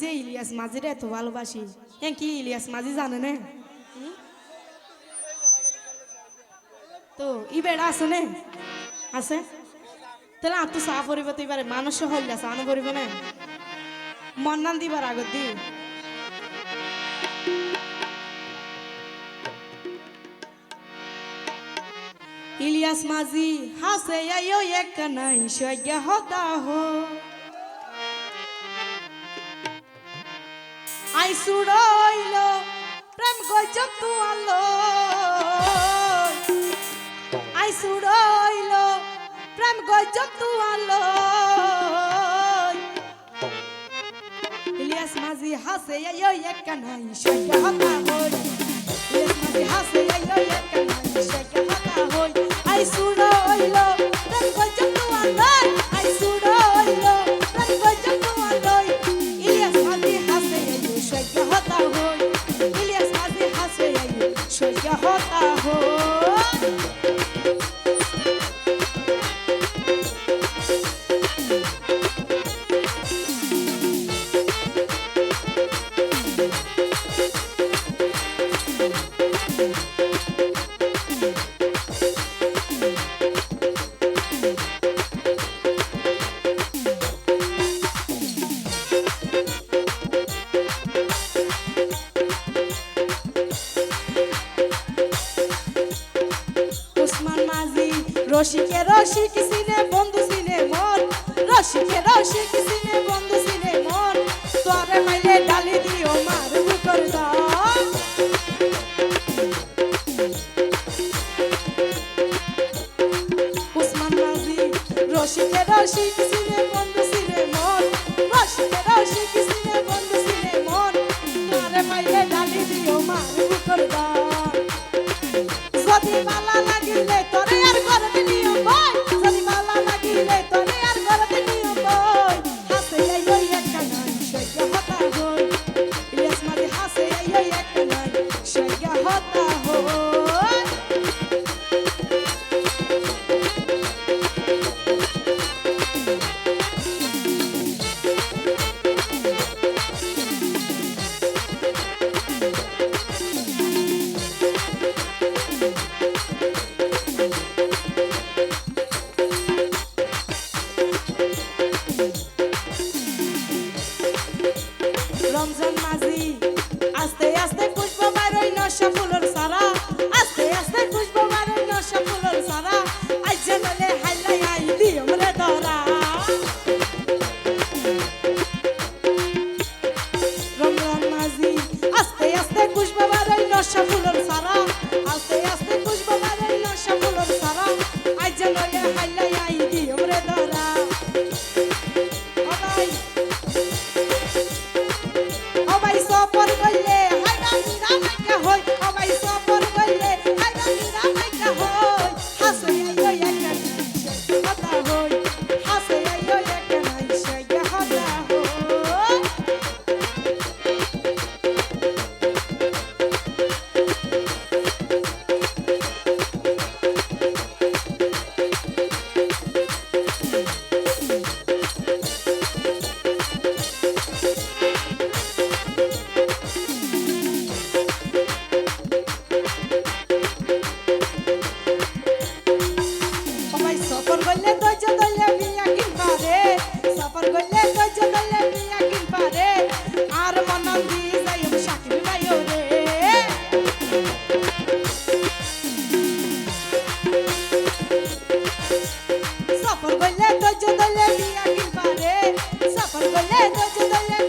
যে ইলিয়াস মাঝিরে এত ভালোবাসি, হ্যাঁ কি ইলিয়াস মাঝি জানে না? তো ই বেড়া আছে না? আছে তাহলে আর তো চা পরিব তো এবারে মানুষ হইলা চানো পরিব না মন্নান দিবার আগত দি ইলিয়াস মাঝি হাসে আইও এক নাই সজ্ঞা হতা হো আই সুড়ইল প্রেম গজব তু আলো আই সুড়ইল প্রেম গজব তু আলো ইলিয়াস মাঝি হাসে আইও এক নাই সজ্ঞা হতা হো ইলিয়াস মাঝি হাসে আইও এক নাই সজ্ঞা হতা হো আই সুড়ইল প্রেম গজব তু আলো আই সুড়ইল প্রেম গজব তু আলো ইলিয়াস মাঝি হাসে আইও সজ্ঞা হতা হো ইলিয়াস মাঝি হাসে আইও সজ্ঞা হতা হো রসিকে রসিক সিনে বন্ধু সিনে মন রসিকে রসিক সিনে বন্ধু সিনে মন তোরে মাইলে ডালি দিও মার বুকর দাও উসমান মাঝি রসিকে রসিক সিনে বন্ধু সিনে মন রসিকে রসিক সিনে বন্ধু সিনে মন তোরে মাইলে ডালি দিও মার বুকর দাও যদি ভালো লাগিলে তোরে আর করতে নিও বই যদি ভালো লাগিলে তোরে আর করতে নিও বই হাসে আইও একটা নাই সজ্ঞা হতা হই ইলিয়াস মাঝি হাসে আইও একটা নাই সজ্ঞা হতা হই রমজান মাঝি আস্তে আস্তে পুষ্প মারই নশা ফুলর সারা আস্তে আস্তে পুষ্প মারই নশা ফুলর সারা আজ জানলে হাইলাই আই দিও রে ধরা রমজান মাঝি আস্তে আস্তে পুষ্প মারই নশা ফুলর সারা আস্তে আস্তে পুষ্প মারই নশা ফুলর সারা আজ জানলে হাইলাই আই দিও রে ধরা সফর গইলে হাইরা মিরা মাইকা হই সবাই সফর গইলে হাইরা মিরা মাইকা হই হাসে আইও একটা নাই কথা হই হাসে আইও একটা নাই সইয়া কথা হই সফর গইলে দজ দলে বিয়া কিন পারে সফর গইলে দজ দলে বিয়া কিন পারে আর মনন দি যাইম সাকিব ভাইও রে সফর গইলে দজ দলে বিয়া কিন পারে সফর গইলে দজ দলে